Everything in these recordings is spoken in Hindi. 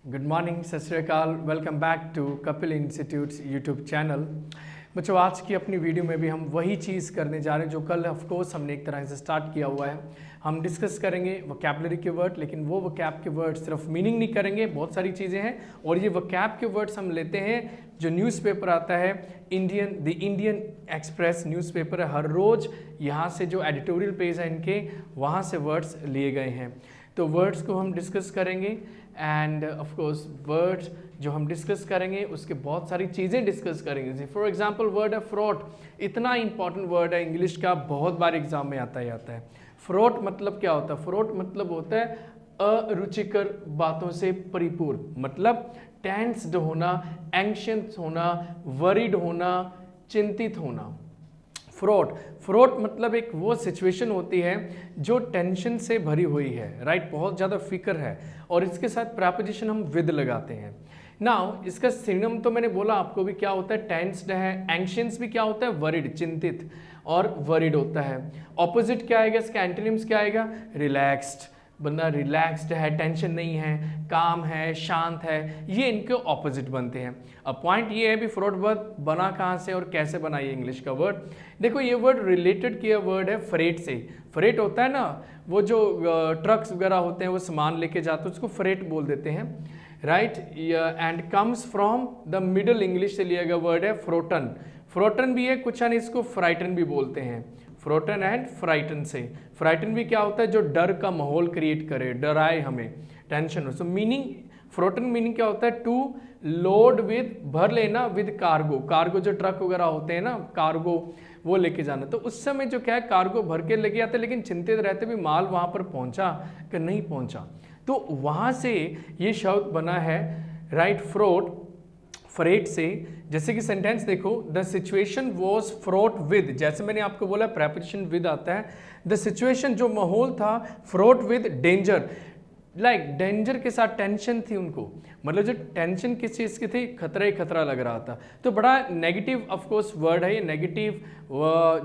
गुड मॉर्निंग, सत श्री अकाल। Welcome back to Kapil institutes YouTube channel. बच्चों, आज की अपनी वीडियो में भी हम वही चीज़ करने जा रहे हैं जो कल ऑफ कोर्स हमने एक तरह से स्टार्ट किया हुआ है। हम डिस्कस करेंगे वोकैबुलरी के वर्ड, लेकिन वो वोकैब के वर्ड सिर्फ मीनिंग नहीं करेंगे, बहुत सारी चीज़ें हैं। और ये वोकैब के वर्ड्स हम लेते हैं जो न्यूज़पेपर आता है द इंडियन एक्सप्रेस न्यूज़पेपर है, हर रोज़ यहाँ से जो एडिटोरियल पेज है इनके, वहाँ से वर्ड्स लिए गए हैं। तो वर्ड्स को हम डिस्कस करेंगे एंड ऑफ कोर्स वर्ड्स जो हम डिस्कस करेंगे उसके बहुत सारी चीज़ें डिस्कस करेंगे। फॉर एग्जांपल वर्ड है फ्रॉड, इतना इंपॉर्टेंट वर्ड है इंग्लिश का, बहुत बार एग्जाम में आता है। फ्रॉड मतलब क्या होता है? फ्रॉड मतलब होता है अरुचिकर बातों से परिपूर्ण, मतलब टेंस्ड होना, एंग्शियस होना, वरीड होना, चिंतित होना। फ्रॉड मतलब एक वो सिचुएशन होती है जो टेंशन से भरी हुई है, राइट, बहुत ज़्यादा फिक्र है, और इसके साथ प्रेपोजिशन हम विद लगाते हैं। नाउ इसका सिनोनिम तो मैंने बोला आपको भी, क्या होता है? टेंस्ड है। एंग्शियस भी क्या होता है? वरीड, चिंतित और वरीड होता है। ऑपोजिट क्या आएगा? इसका एंटोनिम्स क्या आएगा? रिलैक्स्ड, बंदा रिलैक्स्ड है, टेंशन नहीं है, काम है, शांत है, ये इनके ऑपोजिट बनते हैं। अब पॉइंट ये है भी फ्रॉड वर्ड बना कहाँ से और कैसे बना ये इंग्लिश का वर्ड। देखो, ये वर्ड रिलेटेड किया वर्ड है फ्रेट से। फ्रेट होता है ना, वो जो ट्रक्स वगैरह होते हैं वो सामान लेके जाते हैं, उसको फ्रेट बोल देते हैं, right. And comes from the middle English से लिया गया वर्ड है फ्रोटन। फ्रोटन भी है, कुछ अन्य इसको फ्राइटन भी बोलते हैं। फ्रोटन एंड फ्राइटन से। फ्राइटन भी क्या होता है? जो डर का माहौल क्रिएट करे, डराए हमें, टेंशन हो। सो मीनिंग, फ्रोटन मीनिंग क्या होता है? टू लोड विद, भर लेना, विद कार्गो। कार्गो जो ट्रक वगैरह होते हैं ना, कार्गो वो लेके जाना। तो उस समय जो क्या है, कार्गो भर के लेके आते, लेकिन चिंतित रहते भी माल वहां पर पहुंचा कि नहीं पहुंचा। तो वहां से ये शब्द बना है, राइट, फ्रेट से। जैसे कि सेंटेंस देखो, the situation was fraught with, जैसे मैंने आपको बोला प्रेपोजिशन विद आता है। द सिचुएशन जो माहौल था, fraught with danger, like danger के साथ टेंशन थी उनको, मतलब जो टेंशन किस चीज़ की थी? खतरा ही खतरा लग रहा था। तो बड़ा नेगेटिव ऑफ कोर्स वर्ड है ये, नेगेटिव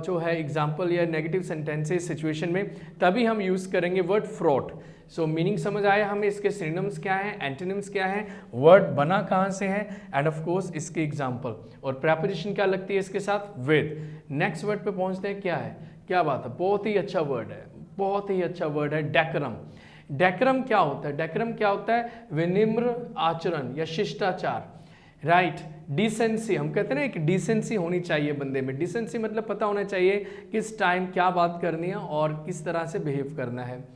जो है एग्जाम्पल या नेगेटिव सेंटेंसेस सिचुएशन में तभी हम यूज़ करेंगे वर्ड फ्रॉट। सो मीनिंग समझ आया हमें, इसके सिनोनिम्स क्या हैं, एंटोनिम्स क्या हैं, वर्ड बना कहाँ से है, एंड ऑफ कोर्स इसके एग्जाम्पल, और प्रेपोजिशन क्या लगती है इसके साथ? विद। नेक्स्ट वर्ड पे पहुँचते हैं, क्या है, क्या बात है, बहुत ही अच्छा वर्ड है, बहुत ही अच्छा वर्ड है, डेकोरम। डेकोरम क्या होता है? डेकोरम क्या होता है? विनिम्र आचरण या शिष्टाचार, राइट। डिसेंसी, हम कहते हैं ना, एक डिसेंसी होनी चाहिए बंदे में। डिसेंसी मतलब पता होना चाहिए किस टाइम क्या बात करनी है और किस तरह से बिहेव करना है।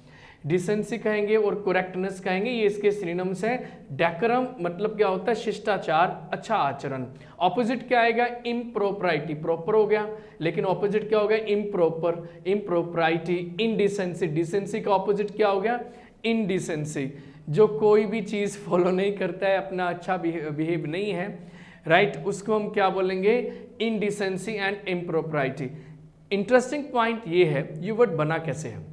डिसेंसी कहेंगे और करेक्टनेस कहेंगे, ये इसके सिनोनिम्स हैं। डेकोरम मतलब क्या होता है? शिष्टाचार, अच्छा आचरण। ऑपोजिट क्या आएगा? इम्प्रोप्राइटी। प्रॉपर हो गया, लेकिन ऑपोजिट क्या हो गया? इम्प्रॉपर, इम्प्रोप्राइटी, इनडिसेंसी। डिसेंसी का ऑपोजिट क्या हो गया? इनडिसेंसी। जो कोई भी चीज़ फॉलो नहीं करता है, अपना अच्छा बिहेव नहीं है, राइट, उसको हम क्या बोलेंगे? इनडिसेंसी एंड इम्प्रोप्राइटी। इंटरेस्टिंग पॉइंट ये है, ये वर्ड बना कैसे है।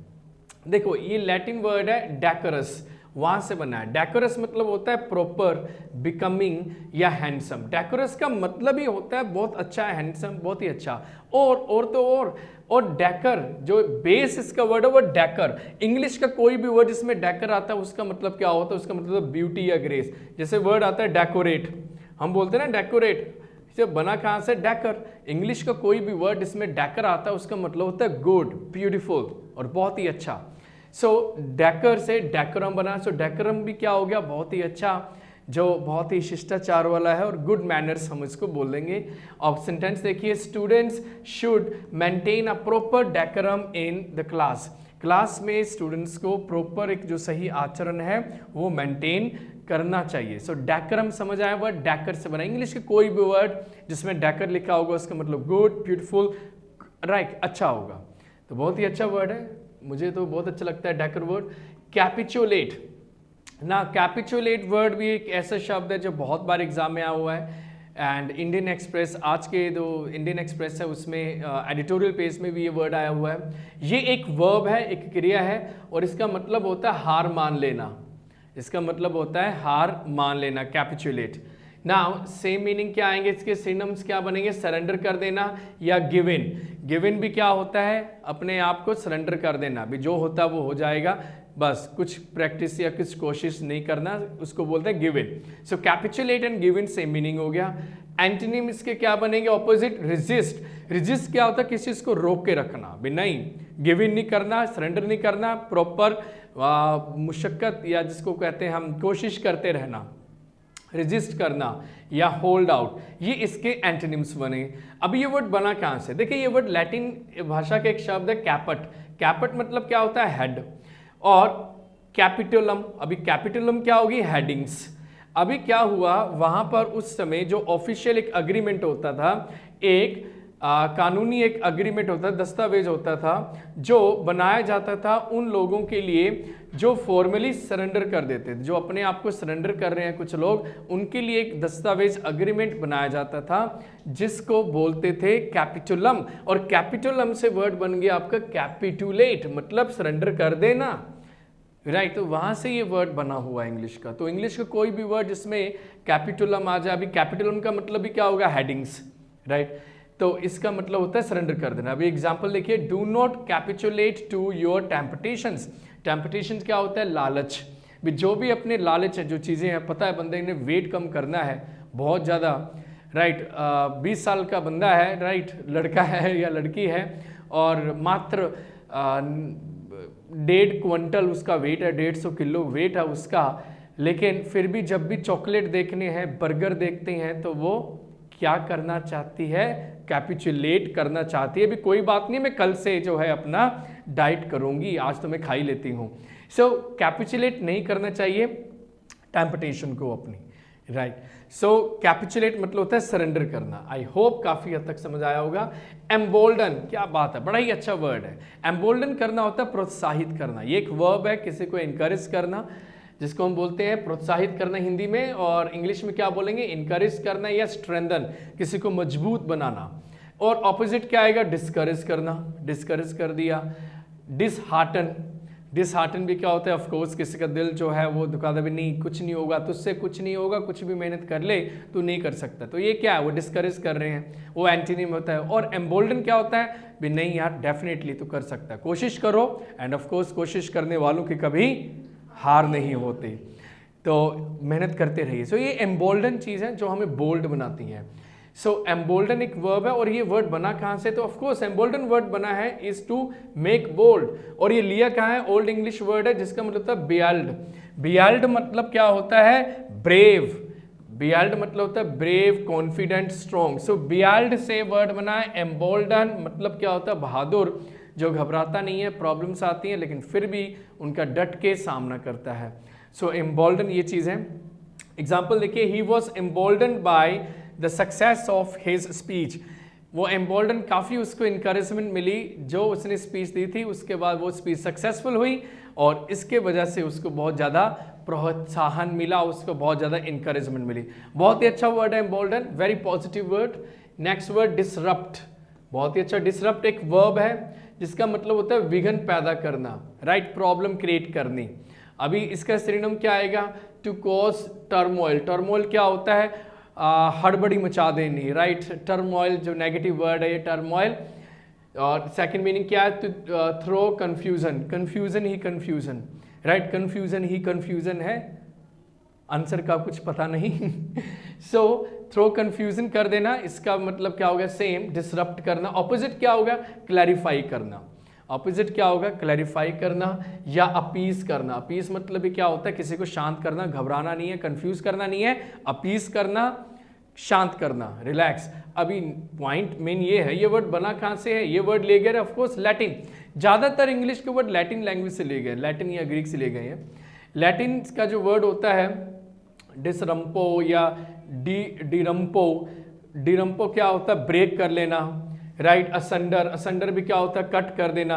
देखो, ये लैटिन वर्ड है डेकोरस, वहां से बना है। डेकोरस मतलब होता है प्रॉपर, बिकमिंग या हैंडसम। डेकोरस का मतलब ही होता है बहुत अच्छा, हैंडसम, बहुत ही अच्छा। और डेकर, जो बेस इसका वर्ड है वो डेकर। इंग्लिश का कोई भी वर्ड जिसमें डेकर आता है उसका मतलब क्या होता है? उसका मतलब ब्यूटी या ग्रेस। जैसे वर्ड आता है डेकोरेट, हम बोलते हैं ना डेकोरेट, इसे बना कहाँ से? डेकर। इंग्लिश का कोई भी वर्ड इसमें डेकर आता है उसका मतलब होता है गुड, ब्यूटीफुल और बहुत ही अच्छा। सो डेकर से डेकोरम बना। सो डेकोरम भी क्या हो गया? बहुत ही अच्छा, जो बहुत ही शिष्टाचार वाला है, और गुड मैनर्स हम इसको बोलेंगे। अब सेंटेंस देखिए, students should maintain a proper decorum in the class. Class में स्टूडेंट्स को प्रॉपर एक जो सही आचरण है वो मेंटेन करना चाहिए। सो डेकोरम समझ आया, वर्ड डेकर से बना। इंग्लिश के कोई भी वर्ड जिसमें डेकर लिखा होगा उसका मतलब गुड, ब्यूटीफुल, राइट, अच्छा होगा। तो बहुत ही अच्छा वर्ड है, मुझे तो बहुत अच्छा लगता है डेकर वर्ड। कैपिचुलेट ना, कैपिचुलेट वर्ड भी एक ऐसा शब्द है जो बहुत बार एग्जाम में आया हुआ है। एंड इंडियन एक्सप्रेस, आज के जो इंडियन एक्सप्रेस है उसमें एडिटोरियल पेज में भी ये वर्ड आया हुआ है। ये एक वर्ब है, एक क्रिया है, और इसका मतलब होता है हार मान लेना। इसका मतलब होता है हार मान लेना, कैपिचुलेट। नाउ सेम मीनिंग क्या आएंगे इसके सिनोनिम्स क्या बनेंगे, सरेंडर कर देना या गिव इन। गिव इन भी क्या होता है, अपने आप को सरेंडर कर देना, भी जो होता वो हो जाएगा, बस कुछ प्रैक्टिस या कुछ कोशिश नहीं करना, उसको बोलते हैं give in. So capitulate and give in same meaning हो गया। एंटोनिम इसके क्या बनेंगे, ऑपोजिट, रेजिस्ट। रेजिस्ट क्या होता है, किसी चीज को रोक के रखना, भी नहीं गिव इन नहीं करना, सरेंडर नहीं करना, प्रॉपर मुशक्कत या जिसको कहते हैं हम कोशिश करते रहना, रेजिस्ट करना या होल्ड आउट, ये इसके एंटोनिम्स बने। अब ये वर्ड बना कहाँ से, देखिए ये वर्ड लैटिन भाषा का एक शब्द है कैपट। कैपट मतलब क्या होता है, हेड, और कैपिटुलम, अभी कैपिटुलम क्या होगी, हेडिंग्स। अभी क्या हुआ वहां पर उस समय जो ऑफिशियल एक अग्रीमेंट होता था, एक कानूनी एक अग्रीमेंट होता था, दस्तावेज होता था जो बनाया जाता था उन लोगों के लिए जो फॉर्मली सरेंडर कर देते थे, जो अपने आप को सरेंडर कर रहे हैं कुछ लोग, उनके लिए एक दस्तावेज अग्रीमेंट बनाया जाता था जिसको बोलते थे कैपिटुलम। और कैपिटुलम से वर्ड बन गया आपका कैपिटुलेट, मतलब सरेंडर कर देना, राइट। तो वहां से ये वर्ड बना हुआ है इंग्लिश का। तो इंग्लिश का कोई भी वर्ड जिसमें कैपिटुलम आ जाए, अभी कैपिटुलम का मतलब भी क्या होगा, हेडिंग्स, राइट। तो इसका मतलब होता है सरेंडर कर देना। अभी एग्जांपल देखिए, do not capitulate to your temptations. Temptations क्या होता है, लालच। भी जो भी अपने लालच है, जो चीज़ें हैं, पता है बंदे ने वेट कम करना है बहुत ज़्यादा, राइट, 20 साल का बंदा है, राइट, लड़का है या लड़की है, और मात्र 1.5 क्विंटल उसका वेट है, 150 किलो वेट है उसका, लेकिन फिर भी जब भी चॉकलेट देखने हैं, बर्गर देखते हैं, तो वो क्या करना चाहती है, कैपिचुलेट करना चाहती है, भी कोई बात नहीं, मैं कल से जो है अपना डाइट करूंगी, आज तो मैं खा ही लेती हूँ। सो कैपिचुलेट नहीं करना चाहिए टेम्पटेशन को अपनी, राइट। सो कैपिचुलेट मतलब होता है सरेंडर करना। आई होप काफी हद तक समझ आया होगा। एम्बोल्डन, क्या बात है, बड़ा ही अच्छा वर्ड है। एम्बोल्डन करना होता है प्रोत्साहित करना, ये एक वर्ब है, किसी को इनकरेज करना, जिसको हम बोलते हैं प्रोत्साहित करना हिंदी में, और इंग्लिश में क्या बोलेंगे, इनकरेज करना या स्ट्रेंथन, किसी को मजबूत बनाना। और ऑपोजिट क्या आएगा, डिस्करेज करना, डिस्करेज कर दिया। डिसहार्टन, डिसहार्टन भी क्या होता है, ऑफकोर्स किसी का दिल जो है वो दुखा दे, भी नहीं कुछ नहीं होगा, तुझसे कुछ नहीं होगा, कुछ भी मेहनत कर ले तू नहीं कर सकता, तो ये क्या है, वो डिस्करेज कर रहे हैं, वो एंटीनिम होता है। और एम्बोल्डन क्या होता है, भी नहीं यार डेफिनेटली तू कर सकता है, कोशिश करो, एंड ऑफकोर्स कोशिश करने वालों की कभी हार नहीं होती, तो मेहनत करते रहिए। सो ये एम्बोल्डन चीज़ है जो हमें बोल्ड बनाती है। सो एम्बोल्डन एक वर्ब है, और ये वर्ड बना कहाँ से, तो ऑफकोर्स एम्बोल्डन वर्ड बना है इज टू मेक बोल्ड, और ये लिया कहाँ है, ओल्ड इंग्लिश वर्ड है जिसका मतलब होता है बियाल्ड। बियाल्ड मतलब क्या होता है, ब्रेव। बियाल्ड मतलब होता है ब्रेव, कॉन्फिडेंट, स्ट्रॉन्ग। सो बियाल्ड से वर्ड बना है एम्बोल्डन, मतलब क्या होता है, बहादुर, जो घबराता नहीं है, प्रॉब्लम्स आती हैं लेकिन फिर भी उनका डट के सामना करता है। सो एम्बोल्डन ये चीज़ है। एग्जाम्पल देखिए, he was embolden by the success of his speech. वो एम्बोल्डन, काफ़ी उसको इंकरेजमेंट मिली, जो उसने स्पीच दी थी उसके बाद वो स्पीच सक्सेसफुल हुई, और इसके वजह से उसको बहुत ज़्यादा प्रोत्साहन मिला, उसको बहुत ज़्यादा इंकरेजमेंट मिली। बहुत ही अच्छा वर्ड है embolden, very positive word. Next word disrupt, बहुत ही अच्छा। डिसरप्ट एक वर्ब है जिसका मतलब होता है विघन पैदा करना, राइट, प्रॉब्लम क्रिएट करनी। अभी इसका सिनोनिम क्या आएगा, टू कॉज टर्मोइल। टर्मोइल क्या होता है, हड़बड़ी मचा देनी, राइट। टर्मोइल जो नेगेटिव वर्ड है ये टर्मोइल। और सेकंड मीनिंग क्या है, टू थ्रो कंफ्यूजन, कंफ्यूजन ही कंफ्यूजन, राइट, कंफ्यूजन ही कंफ्यूजन है, आंसर का कुछ पता नहीं। सो थ्रो कंफ्यूजन कर देना, इसका मतलब क्या होगा, सेम, डिसरप्ट करना। ऑपोजिट क्या होगा, क्लैरिफाई करना। ऑपोजिट क्या होगा, क्लैरिफाई करना या अपीस करना। अपीस मतलब भी क्या होता है, किसी को शांत करना, घबराना नहीं है, कंफ्यूज करना नहीं है, अपीस करना, शांत करना, रिलैक्स। अभी पॉइंट मेन ये है, ये वर्ड बना कहाँ से है, ये वर्ड ले गए ऑफकोर्स लैटिन। ज़्यादातर इंग्लिश के वर्ड लैटिन लैंग्वेज से ले गए, लैटिन या ग्रीक से ले गए हैं। लैटिन का जो वर्ड होता है डिसरम्पो या डिरम्पो, डिरम्पो क्या होता है, ब्रेक कर लेना, राइट। असंडर, असंडर भी क्या होता है, कट कर देना।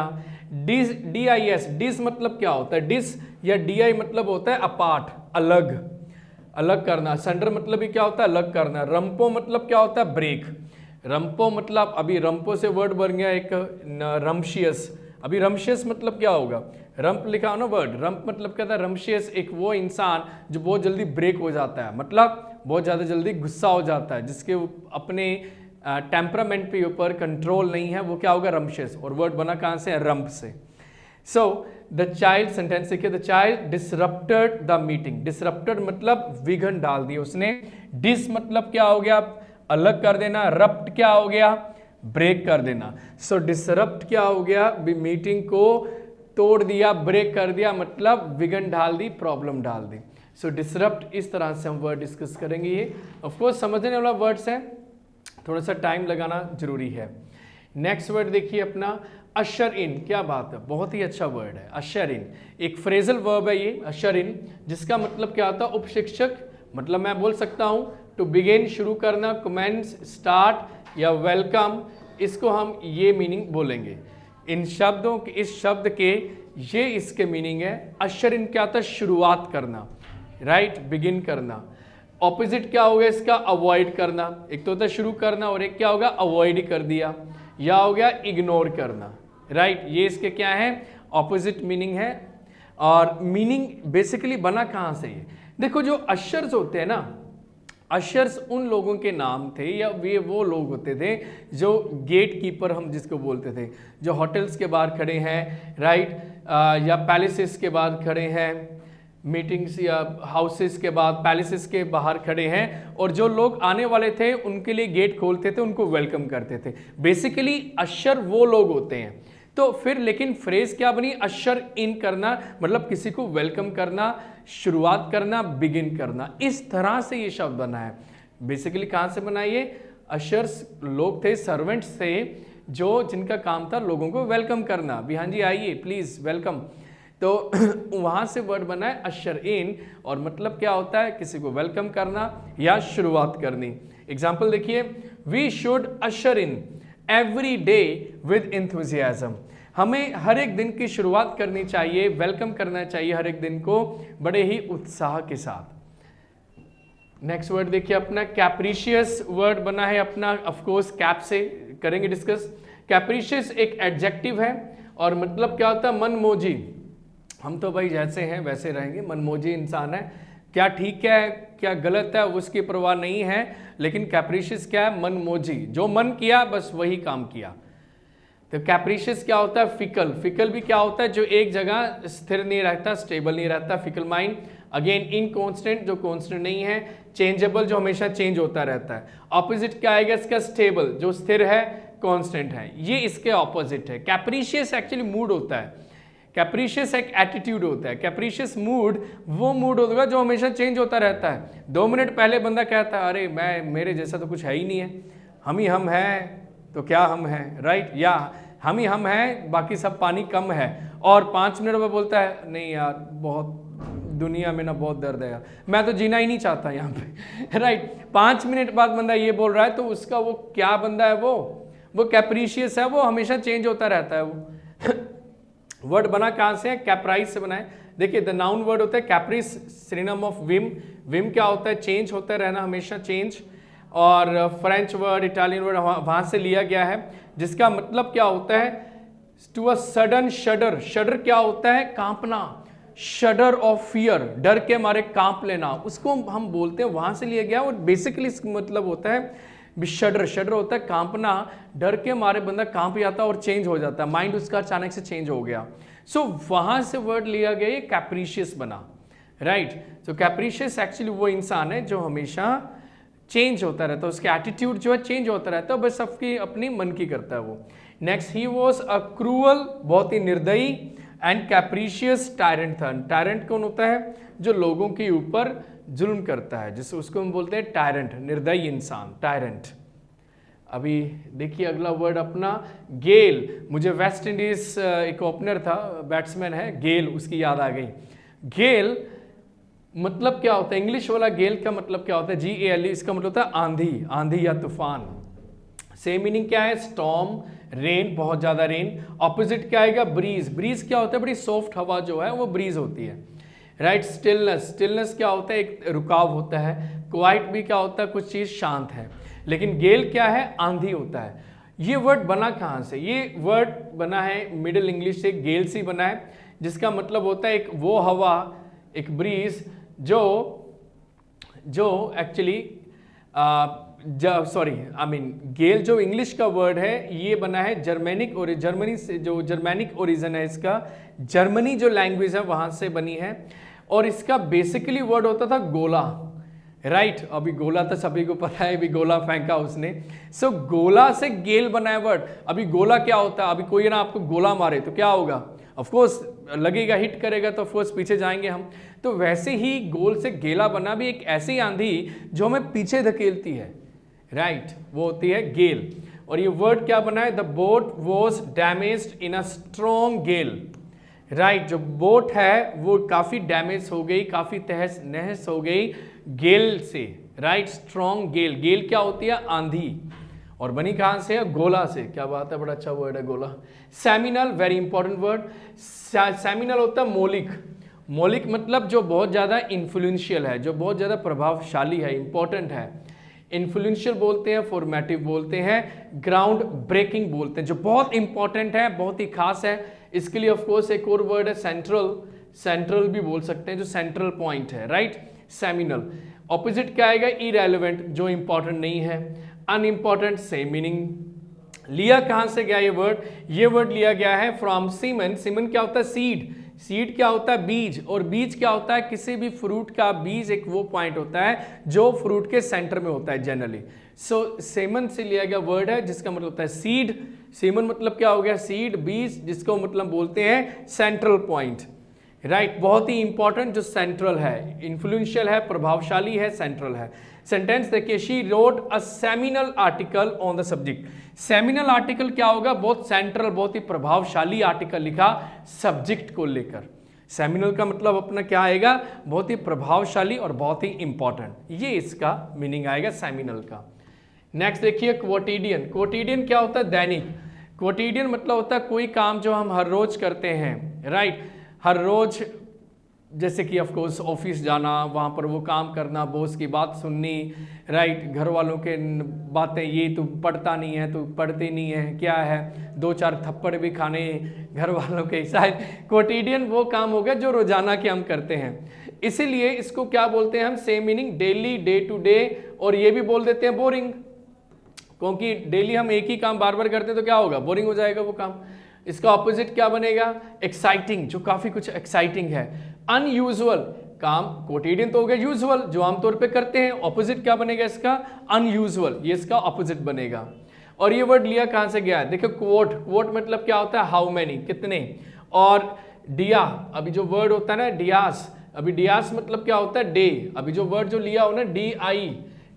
डिस, DIS, डिस मतलब क्या होता है, डिस या DI मतलब होता है अपार्ट, अलग, अलग करना। असंडर मतलब भी क्या होता है, अलग करना। रम्पो मतलब क्या होता है, ब्रेक। रम्पो मतलब, अभी रम्पो से वर्ड बन गया एक रम्शियस। अभी रम्शियस मतलब क्या होगा, रम्प लिखा हो ना वर्ड, रम्प मतलब क्या था, रम्शियस एक वो इंसान जो बहुत जल्दी ब्रेक हो जाता है, मतलब बहुत ज़्यादा जल्दी गुस्सा हो जाता है, जिसके अपने टेम्परामेंट पे ऊपर कंट्रोल नहीं है, वो क्या होगा, रम्शियस। और वर्ड बना कहाँ से, रंप से। सो द चाइल्ड, सेंटेंस देखिए, the child disrupted the meeting. Disrupted मतलब विघन डाल दिया उसने। डिस मतलब क्या हो गया, अलग कर देना। रप्ट क्या हो गया, ब्रेक कर देना। सो डिसरप्ट क्या हो गया, मीटिंग को तोड़ दिया, ब्रेक कर दिया, मतलब विघन डाल दी, प्रॉब्लम डाल दी। सो डिसरप्ट, इस तरह से हम वर्ड डिस्कस करेंगे। ये ऑफकोर्स समझने वाला वर्ड्स है, थोड़ा सा टाइम लगाना जरूरी है। नेक्स्ट वर्ड देखिए अपना अशर इन। क्या बात है, बहुत ही अच्छा वर्ड है अशर इन। एक फ्रेजल वर्ब है ये अशर इन, जिसका मतलब क्या होता है, उपशिक्षक। मतलब मैं बोल सकता हूं टू बिगिन, शुरू करना, कमेंस, स्टार्ट या वेलकम, इसको हम ये मीनिंग बोलेंगे। इन शब्दों के, इस शब्द के ये इसके मीनिंग है। अशर इन क्या होता है, शुरुआत करना, राइट, बिगिन करना। ऑपोजिट क्या होगा इसका, अवॉइड करना। एक तो होता है शुरू करना और एक क्या होगा, अवॉइड कर दिया, या हो गया इग्नोर करना, राइट। ये इसके क्या है, ऑपोजिट मीनिंग है। और मीनिंग बेसिकली बना कहाँ से ये देखो, जो अशर्स होते हैं ना, अशर्स उन लोगों के नाम थे या वे वो लोग होते थे जो गेट कीपर हम जिसको बोलते थे, जो होटल्स के बाहर खड़े हैं, राइट, या पैलेसेस के बाद खड़े हैं, मीटिंग्स या हाउसेस के बाद पैलेसेस के बाहर खड़े हैं, और जो लोग आने वाले थे उनके लिए गेट खोलते थे, उनको वेलकम करते थे। बेसिकली अशर वो लोग होते हैं। तो फिर लेकिन फ्रेज क्या बनी, अशर इन करना, मतलब किसी को वेलकम करना, शुरुआत करना, बिगिन करना। इस तरह से ये शब्द बना है। बेसिकली कहाँ से बना ये, अशर्स लोग थे, सर्वेंट्स थे, जो जिनका काम था लोगों को वेलकम करना, भी हाँ जी आइए प्लीज वेलकम। तो वहां से वर्ड बना है अशर इन, और मतलब क्या होता है, किसी को वेलकम करना या शुरुआत करनी। एग्जाम्पल देखिए, we should usher in every day with enthusiasm. हमें हर एक दिन की शुरुआत करनी चाहिए, वेलकम करना चाहिए हर एक दिन को बड़े ही उत्साह के साथ। नेक्स्ट वर्ड देखिए अपना कैप्रिशियस। वर्ड बना है अपना ऑफकोर्स कैप से, करेंगे डिस्कस। कैप्रिशियस एक एडजेक्टिव है, और मतलब क्या होता है, मनमोजी। हम तो भाई जैसे हैं वैसे रहेंगे, मनमोजी इंसान है, क्या ठीक है क्या गलत है उसकी परवाह नहीं है, लेकिन कैप्रिशियस क्या है, मनमोजी, जो मन किया बस वही काम किया। तो कैप्रिशियस क्या होता है, फिकल। फिकल भी क्या होता है, जो एक जगह स्थिर नहीं रहता, स्टेबल नहीं रहता, फिकल माइंड। अगेन इनकॉन्स्टेंट, जो कॉन्स्टेंट नहीं है। चेंजेबल, जो हमेशा चेंज होता रहता है। ऑपोजिट क्या आएगा इसका, स्टेबल, जो स्थिर है, कॉन्स्टेंट है, ये इसके ऑपोजिट है। कैप्रिशियस एक्चुअली मूड होता है, कैप्रिशियस एक एटीट्यूड होता है। कैप्रिशियस मूड वो मूड होगा जो हमेशा चेंज होता रहता है। 2 मिनट पहले बंदा कहता है अरे मेरे जैसा तो कुछ है ही नहीं है, हम हैं तो क्या हम हैं, राइट, या हम ही हम हैं बाकी सब पानी कम है। और 5 मिनट में बोलता है नहीं यार बहुत दुनिया में ना बहुत दर्द है यार, मैं तो जीना ही नहीं चाहता यहाँ पे, राइट। 5 मिनट बाद बंदा ये बोल रहा है, तो उसका वो क्या बंदा है, वो कैप्रिशियस है, वो हमेशा चेंज होता रहता है वो। वर्ड बना कहां से है, कैप्राइस से बना है। देखिए द नाउन वर्ड होता है Caprice, synonym of Vim. Vim क्या होता है, चेंज होता रहना, हमेशा चेंज। और फ्रेंच वर्ड, इटालियन वर्ड वहां से लिया गया है, जिसका मतलब क्या होता है, टू अ सडन शडर। शडर क्या होता है, कांपना, शडर ऑफ फियर, डर के मारे कांप लेना, उसको हम बोलते हैं, वहां से लिया गया। और बेसिकली इसका मतलब होता है शडर। शडर होता है कांपना, डर के मारे बंदा कांप जाता है और चेंज हो जाता है, माइंड उसका अचानक से चेंज हो गया। सो वहां से वर्ड लिया गया, ये कैप्रिशियस बना, राइट। सो कैप्रिशियस एक्चुअली वो इंसान है जो हमेशा चेंज होता रहता है, उसका एटीट्यूड जो है चेंज होता रहता है, बस सबकी अपनी मन की करता है वो। Next, he was a cruel, बहुत ही निर्दयी, एंड कैप्रिशियस टायरेंट था। टायरेंट कौन होता है, जो लोगों के ऊपर जुल्म करता है, जिसको उसको हम बोलते हैं टायरेंट, निर्दयी इंसान, टायरेंट। अभी देखिए अगला वर्ड अपना गेल। मुझे वेस्ट इंडीज एक ओपनर था, बैट्समैन है गेल, उसकी याद आ गई। गेल मतलब क्या होता है, इंग्लिश वाला गेल का मतलब क्या होता है, GALE, इसका मतलब होता है आंधी, आंधी या तूफान। सेम मीनिंग क्या है, स्टॉर्म, रेन, बहुत ज्यादा रेन। ऑपोजिट क्या आएगा, ब्रीज। ब्रीज क्या होता है, बड़ी सॉफ्ट हवा जो है वो ब्रीज होती है, राइट। स्टिलनेस, स्टिलनेस क्या होता है, एक रुकाव होता है। क्वाइट भी क्या होता है, कुछ चीज शांत है। लेकिन गेल क्या है, आंधी होता है। ये वर्ड बना कहां से, ये वर्ड बना है मिडिल इंग्लिश से, गेल से बना है, जिसका मतलब होता है एक वो हवा, एक ब्रीज जो जो एक्चुअली सॉरी आई मीन गेल जो इंग्लिश का वर्ड है ये बना है जर्मेनिक, और जर्मनी से, जो जर्मेनिक ओरिजिन है इसका, जर्मनी जो लैंग्वेज है वहां से बनी है। और इसका बेसिकली वर्ड होता था गोला, राइट अभी गोला तो सभी को पता है, अभी गोला फेंका उसने। सो गोला से गेल बना है वर्ड। अभी गोला क्या होता है, अभी कोई ना आपको गोला मारे तो क्या होगा, ऑफ कोर्स लगेगा, हिट करेगा तो ऑफ कोर्स पीछे जाएंगे हम। तो वैसे ही गोल से गेला बना भी एक ऐसी आंधी जो हमें पीछे धकेलती है, राइट वो होती है गेल। और ये वर्ड क्या बना है, the boat was damaged in a strong gale, right जो बोट है वो काफी डैमेज हो गई, काफी तहस नहस हो गई गेल से, राइट स्ट्रॉन्ग गेल। गेल क्या होती है, आंधी, और बनी कहां से है, गोला से। क्या बात है, बड़ा अच्छा वर्ड है गोला। Seminal, very important word. Seminal होता है मौलिक। मौलिक मतलब जो बहुत ज्यादा इन्फ्लुएंशियल है, जो बहुत ज्यादा प्रभावशाली है, इंपॉर्टेंट है। इन्फ्लुएंशियल बोलते हैं, फॉर्मेटिव बोलते हैं, ग्राउंड ब्रेकिंग बोलते हैं, जो बहुत इंपॉर्टेंट है, बहुत ही खास है। इसके लिए ऑफ कोर्स एक और वर्ड है सेंट्रल, सेंट्रल भी बोल सकते हैं, जो सेंट्रल पॉइंट है, राइट सेमिनल। ऑपोजिट क्या आएगा, इरेलेवेंट, जो इंपॉर्टेंट नहीं है, अनइंपॉर्टेंट, सेम मीनिंग। लिया कहां से गया ये वर्ड, ये वर्ड लिया गया है फ्रॉम सीमन। सीमन क्या होता है, सीड। सीड क्या होता है, बीज। और बीज क्या होता है, किसी भी फ्रूट का बीज एक वो पॉइंट होता है जो फ्रूट के सेंटर में होता है जनरली। सो सेमन से लिया गया वर्ड है जिसका मतलब होता है सीड। सेमन मतलब क्या हो गया, सीड, बीज, जिसको मतलब बोलते हैं सेंट्रल पॉइंट, राइट बहुत ही इंपॉर्टेंट, जो सेंट्रल है, इन्फ्लुएंशियल है, प्रभावशाली है, सेंट्रल है। सेंटेंस देखिए, she wrote a seminal article on the subject. Seminal article क्या होगा, बहुत सेंट्रल, बहुत ही प्रभावशाली आर्टिकल लिखा सब्जेक्ट को लेकर। सेमिनल का मतलब अपना क्या आएगा, बहुत ही प्रभावशाली और बहुत ही इंपॉर्टेंट, ये इसका मीनिंग आएगा सेमिनल का। नेक्स्ट देखिए क्वोटिडियन। क्वोटिडियन क्या होता है, दैनिक। क्वोटिडियन मतलब होता है कोई काम जो हम हर रोज करते हैं, राइट हर रोज, जैसे कि ऑफ कोर्स ऑफिस जाना, वहाँ पर वो काम करना, बॉस की बात सुननी, राइट घर वालों के बातें, ये तू पढ़ता नहीं है, तू पढ़ती नहीं है, क्या है, 2-4 थप्पड़ भी खाने घर वालों के। शायद क्वोटिडियन वो काम हो गया जो रोजाना के हम करते हैं, इसीलिए इसको क्या बोलते हैं हम, same meaning, daily, day to day. और ये भी बोल देते हैं बोरिंग, क्योंकि डेली हम एक ही काम बार बार करते हैं तो क्या होगा, बोरिंग हो जाएगा वो काम। इसका ऑपोजिट क्या बनेगा, एक्साइटिंग, जो काफी कुछ एक्साइटिंग है। अनयूजुअल काम, क्वोटिडियन तो हो गया यूजुअल, जो आमतौर पे करते हैं, ऑपोजिट क्या बनेगा इसका, अनयूजुअल, ये इसका ऑपोजिट बनेगा। और ये वर्ड लिया कहां से गया है, देखो क्वोट। क्वोट मतलब क्या होता है, हाउ मैनी, कितने। और डिया, अभी जो वर्ड होता है ना डियास, अभी डियास मतलब क्या होता है, डे। अभी जो वर्ड जो लिया हो ना DI,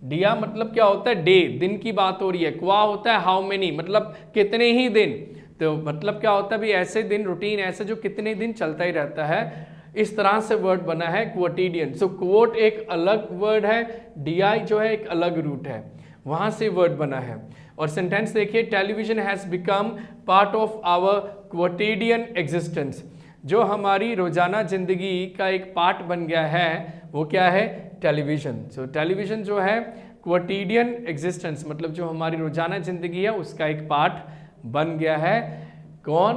डिया मतलब क्या होता है, डे, दिन की बात हो रही है। क्वा होता है हाउ मेनी, मतलब कितने ही दिन। तो मतलब क्या होता है भी, ऐसे दिन, रूटीन ऐसे जो कितने दिन चलता ही रहता है। इस तरह से वर्ड बना है क्वोटिडियन। सो क्वोट एक अलग वर्ड है, DI जो है एक अलग रूट है, वहां से वर्ड बना है। और सेंटेंस देखिए, television has become part of our quotidian existence. जो हमारी रोजाना जिंदगी का एक पार्ट बन गया है, वो क्या है, टेलीविजन। सो टेलीविजन जो है क्वोटिडियन एग्जिस्टेंस, मतलब जो हमारी रोजाना जिंदगी है उसका एक पार्ट बन गया है। कौन,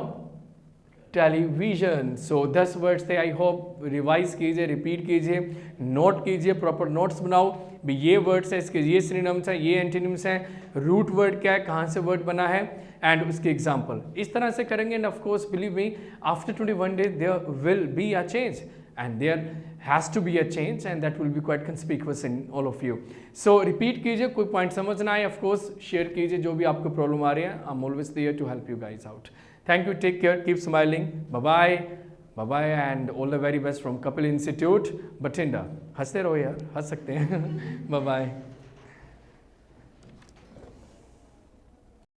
टेलीविजन। सो 10 वर्ड्स थे, आई होप रिवाइज कीजिए, रिपीट कीजिए, नोट कीजिए, प्रॉपर नोट्स बनाओ भी। ये वर्ड्स है, इसके ये सिनोनिम्स हैं, ये एंटीनिम्स हैं, रूट वर्ड क्या है, कहाँ से वर्ड बना है, एंड उसके एग्जाम्पल। इस तरह से करेंगे and of course believe me, after 21 days there will be a change, and there has to be a change, and that will be quite conspicuous in all of you. So repeat कीजिए, कोई पॉइंट समझ ना आए of course शेयर कीजिए, जो भी आपको प्रॉब्लम आ रही है। I'm always there to help you guys out. Thank you, take care, keep smiling, bye bye and all the very best from Kapil Institute Bathinda. हंसते रहो यार, हंस सकते हैं। Bye bye.